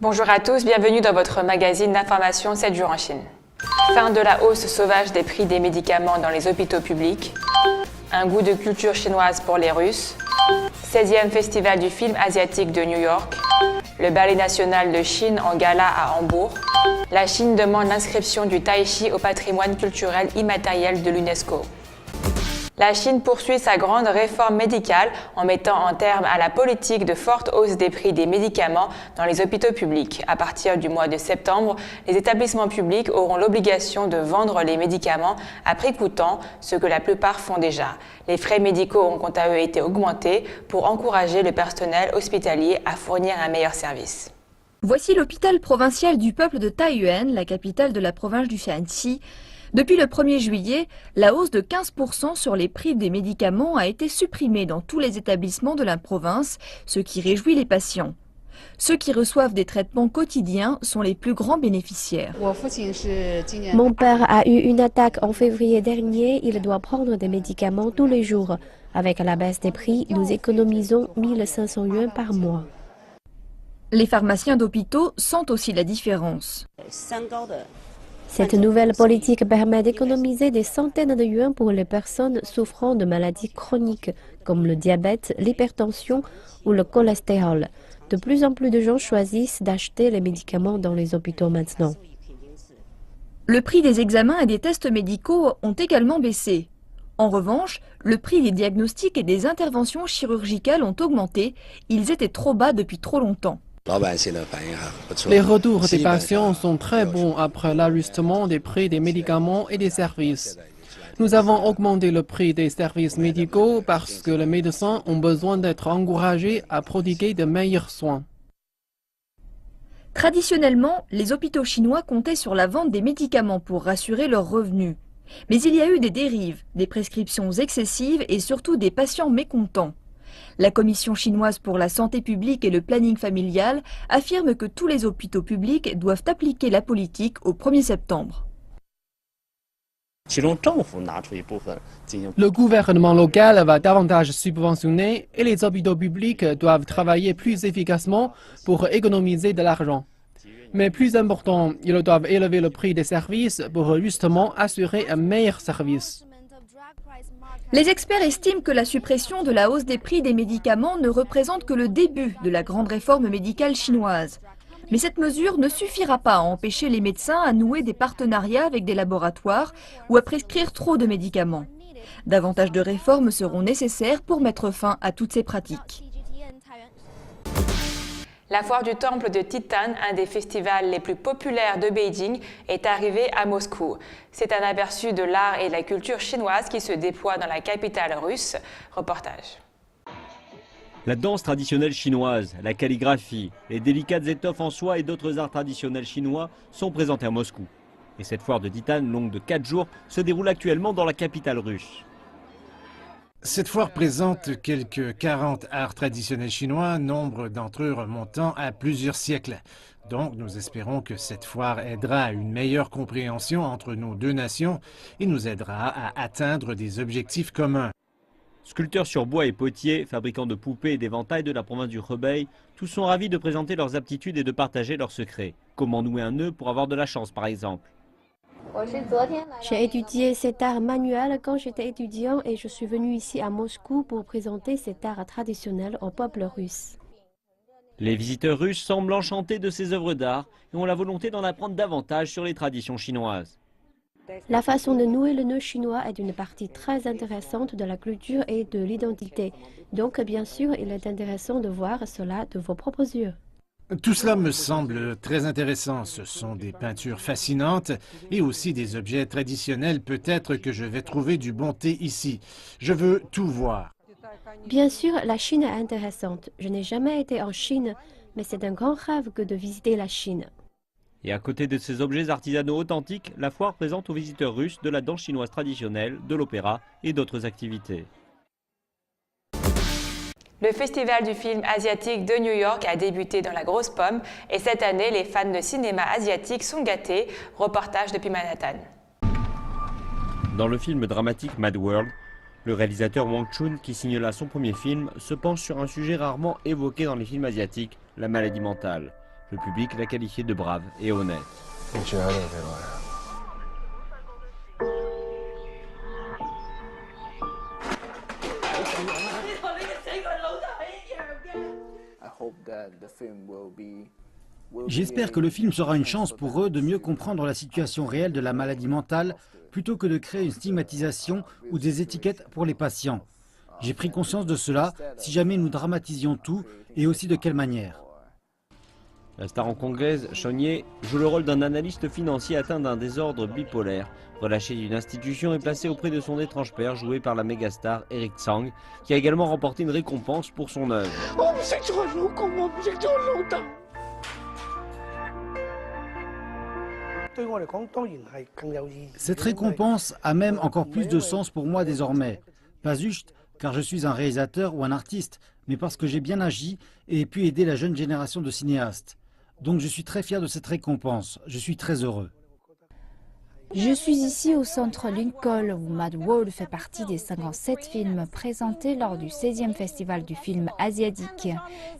Bonjour à tous, bienvenue dans votre magazine d'information 7 jours en Chine. Fin de la hausse sauvage des prix des médicaments dans les hôpitaux publics. Un goût de culture chinoise pour les Russes. 16e festival du film asiatique de New York. Le ballet national de Chine en gala à Hambourg. La Chine demande l'inscription du tai chi au patrimoine culturel immatériel de l'UNESCO. La Chine poursuit sa grande réforme médicale en mettant un terme à la politique de forte hausse des prix des médicaments dans les hôpitaux publics. À partir du mois de septembre, les établissements publics auront l'obligation de vendre les médicaments à prix coûtant, ce que la plupart font déjà. Les frais médicaux ont quant à eux été augmentés pour encourager le personnel hospitalier à fournir un meilleur service. Voici l'hôpital provincial du peuple de Taiyuan, la capitale de la province du Shanxi. Depuis le 1er juillet, la hausse de 15% sur les prix des médicaments a été supprimée dans tous les établissements de la province, ce qui réjouit les patients. Ceux qui reçoivent des traitements quotidiens sont les plus grands bénéficiaires. Mon père a eu une attaque en février dernier, il doit prendre des médicaments tous les jours. Avec la baisse des prix, nous économisons 1500 yuans par mois. Les pharmaciens d'hôpitaux sentent aussi la différence. Cette nouvelle politique permet d'économiser des centaines de yuans pour les personnes souffrant de maladies chroniques comme le diabète, l'hypertension ou le cholestérol. De plus en plus de gens choisissent d'acheter les médicaments dans les hôpitaux maintenant. Le prix des examens et des tests médicaux ont également baissé. En revanche, le prix des diagnostics et des interventions chirurgicales ont augmenté. Ils étaient trop bas depuis trop longtemps. Les retours des patients sont très bons après l'ajustement des prix des médicaments et des services. Nous avons augmenté le prix des services médicaux parce que les médecins ont besoin d'être encouragés à prodiguer de meilleurs soins. Traditionnellement, les hôpitaux chinois comptaient sur la vente des médicaments pour rassurer leurs revenus. Mais il y a eu des dérives, des prescriptions excessives et surtout des patients mécontents. La Commission chinoise pour la santé publique et le planning familial affirme que tous les hôpitaux publics doivent appliquer la politique au 1er septembre. Le gouvernement local va davantage subventionner et les hôpitaux publics doivent travailler plus efficacement pour économiser de l'argent. Mais plus important, ils doivent élever le prix des services pour justement assurer un meilleur service. Les experts estiment que la suppression de la hausse des prix des médicaments ne représente que le début de la grande réforme médicale chinoise. Mais cette mesure ne suffira pas à empêcher les médecins à nouer des partenariats avec des laboratoires ou à prescrire trop de médicaments. Davantage de réformes seront nécessaires pour mettre fin à toutes ces pratiques. La foire du temple de Titan, un des festivals les plus populaires de Beijing, est arrivée à Moscou. C'est un aperçu de l'art et de la culture chinoise qui se déploie dans la capitale russe. Reportage. La danse traditionnelle chinoise, la calligraphie, les délicates étoffes en soie et d'autres arts traditionnels chinois sont présentés à Moscou. Et cette foire de Titan, longue de 4 jours, se déroule actuellement dans la capitale russe. Cette foire présente quelques 40 arts traditionnels chinois, nombre d'entre eux remontant à plusieurs siècles. Donc nous espérons que cette foire aidera à une meilleure compréhension entre nos deux nations et nous aidera à atteindre des objectifs communs. Sculpteurs sur bois et potiers, fabricants de poupées et d'éventails de la province du Hebei, tous sont ravis de présenter leurs aptitudes et de partager leurs secrets. Comment nouer un nœud pour avoir de la chance par exemple. J'ai étudié cet art manuel quand j'étais étudiant et je suis venu ici à Moscou pour présenter cet art traditionnel au peuple russe. Les visiteurs russes semblent enchantés de ces œuvres d'art et ont la volonté d'en apprendre davantage sur les traditions chinoises. La façon de nouer le nœud chinois est une partie très intéressante de la culture et de l'identité. Donc bien sûr, il est intéressant de voir cela de vos propres yeux. Tout cela me semble très intéressant. Ce sont des peintures fascinantes et aussi des objets traditionnels. Peut-être que je vais trouver du bon thé ici. Je veux tout voir. Bien sûr, la Chine est intéressante. Je n'ai jamais été en Chine, mais c'est un grand rêve que de visiter la Chine. Et à côté de ces objets artisanaux authentiques, la foire présente aux visiteurs russes de la danse chinoise traditionnelle, de l'opéra et d'autres activités. Le festival du film asiatique de New York a débuté dans la grosse pomme et cette année, les fans de cinéma asiatique sont gâtés. Reportage depuis Manhattan. Dans le film dramatique Mad World, le réalisateur Wang Chun, qui signe là son premier film, se penche sur un sujet rarement évoqué dans les films asiatiques, la maladie mentale. Le public l'a qualifié de brave et honnête. J'espère que le film sera une chance pour eux de mieux comprendre la situation réelle de la maladie mentale plutôt que de créer une stigmatisation ou des étiquettes pour les patients. J'ai pris conscience de cela si jamais nous dramatisions tout et aussi de quelle manière. La star hongkongaise Chonye joue le rôle d'un analyste financier atteint d'un désordre bipolaire, relâché d'une institution et placé auprès de son étrange père joué par la mégastar Eric Tsang, qui a également remporté une récompense pour son œuvre. Cette récompense a même encore plus de sens pour moi désormais. Pas juste car je suis un réalisateur ou un artiste, mais parce que j'ai bien agi et pu aider la jeune génération de cinéastes. Donc je suis très fier de cette récompense. Je suis très heureux. Je suis ici au centre Lincoln où Mad World fait partie des 57 films présentés lors du 16e festival du film asiatique.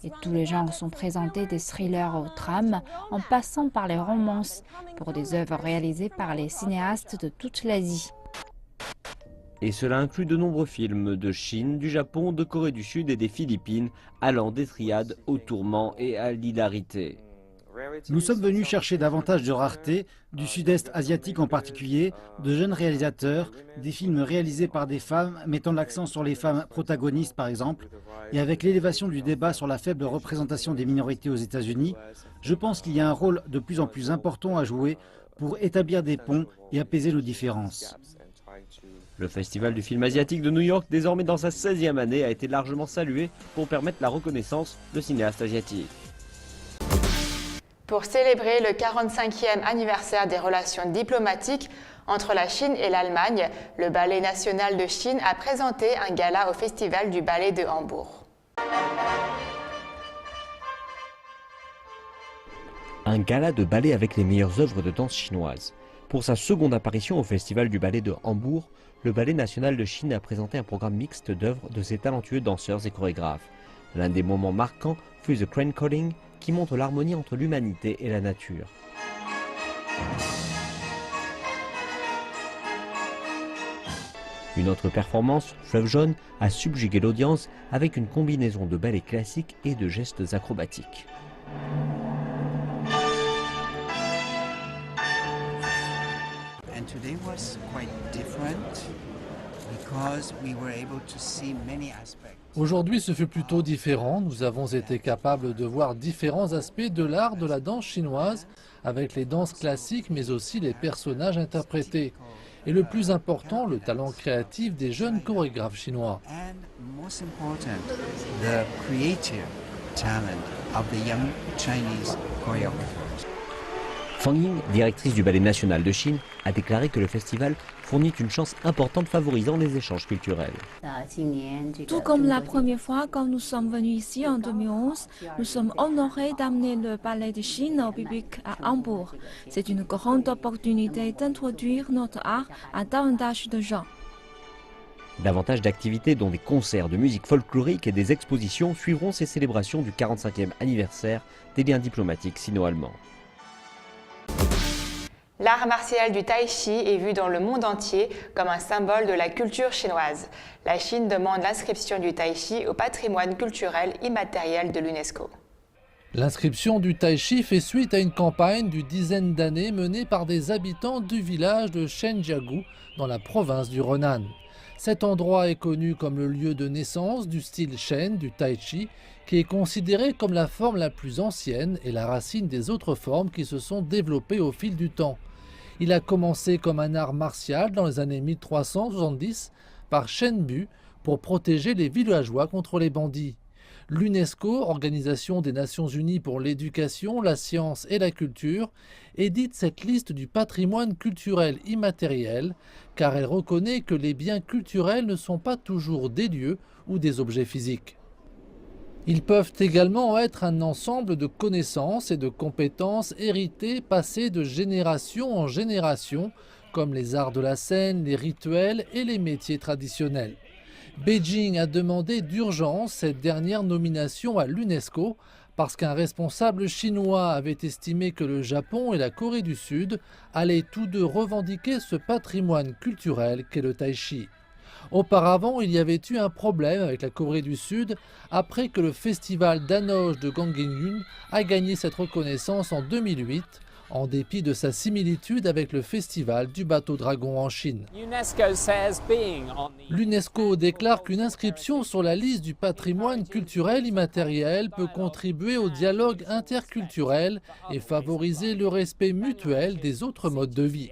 Et tous les genres sont présentés, des thrillers au drames, en passant par les romances, pour des œuvres réalisées par les cinéastes de toute l'Asie. Et cela inclut de nombreux films de Chine, du Japon, de Corée du Sud et des Philippines, allant des triades au tourment et à l'hilarité. Nous sommes venus chercher davantage de rareté, du sud-est asiatique en particulier, de jeunes réalisateurs, des films réalisés par des femmes mettant l'accent sur les femmes protagonistes par exemple, et avec l'élévation du débat sur la faible représentation des minorités aux États-Unis, je pense qu'il y a un rôle de plus en plus important à jouer pour établir des ponts et apaiser nos différences. Le Festival du film asiatique de New York, désormais dans sa 16e année, a été largement salué pour permettre la reconnaissance de cinéastes asiatiques. Pour célébrer le 45e anniversaire des relations diplomatiques entre la Chine et l'Allemagne, le Ballet national de Chine a présenté un gala au Festival du ballet de Hambourg. Un gala de ballet avec les meilleures œuvres de danse chinoises. Pour sa seconde apparition au Festival du ballet de Hambourg, le Ballet national de Chine a présenté un programme mixte d'œuvres de ses talentueux danseurs et chorégraphes. L'un des moments marquants fut The Crane Calling, qui montre l'harmonie entre l'humanité et la nature. Une autre performance, Fleuve jaune, a subjugué l'audience avec une combinaison de ballet classique et de gestes acrobatiques. And today was quite different because we were able to see many aspects. Aujourd'hui, ce fut plutôt différent. Nous avons été capables de voir différents aspects de l'art de la danse chinoise, avec les danses classiques, mais aussi les personnages interprétés. Et le plus important, le talent créatif des jeunes chorégraphes chinois. And most important, the creative talent of the young Chinese choreographers. Fang Ying, directrice du Ballet national de Chine, a déclaré que le festival fournit une chance importante favorisant les échanges culturels. Tout comme la première fois quand nous sommes venus ici en 2011, nous sommes honorés d'amener le ballet de Chine au public à Hambourg. C'est une grande opportunité d'introduire notre art à davantage de gens. Davantage d'activités dont des concerts de musique folklorique et des expositions suivront ces célébrations du 45e anniversaire des liens diplomatiques sino-allemands. L'art martial du tai chi est vu dans le monde entier comme un symbole de la culture chinoise. La Chine demande l'inscription du tai chi au patrimoine culturel immatériel de l'UNESCO. L'inscription du tai chi fait suite à une campagne d'une dizaine d'années menée par des habitants du village de Shenjiagu dans la province du Henan. Cet endroit est connu comme le lieu de naissance du style Shen du tai chi, qui est considéré comme la forme la plus ancienne et la racine des autres formes qui se sont développées au fil du temps. Il a commencé comme un art martial dans les années 1370 par Shen Bu pour protéger les villageois contre les bandits. L'UNESCO, Organisation des Nations Unies pour l'éducation, la science et la culture, édite cette liste du patrimoine culturel immatériel car elle reconnaît que les biens culturels ne sont pas toujours des lieux ou des objets physiques. Ils peuvent également être un ensemble de connaissances et de compétences héritées passées de génération en génération, comme les arts de la scène, les rituels et les métiers traditionnels. Beijing a demandé d'urgence cette dernière nomination à l'UNESCO parce qu'un responsable chinois avait estimé que le Japon et la Corée du Sud allaient tous deux revendiquer ce patrimoine culturel qu'est le tai chi. Auparavant, il y avait eu un problème avec la Corée du Sud après que le festival d'Anoge de Gangyun a gagné cette reconnaissance en 2008, en dépit de sa similitude avec le festival du bateau dragon en Chine. L'UNESCO déclare qu'une inscription sur la liste du patrimoine culturel immatériel peut contribuer au dialogue interculturel et favoriser le respect mutuel des autres modes de vie.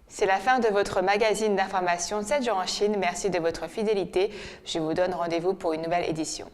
C'est la fin de votre magazine d'information 7 jours en Chine. Merci de votre fidélité. Je vous donne rendez-vous pour une nouvelle édition.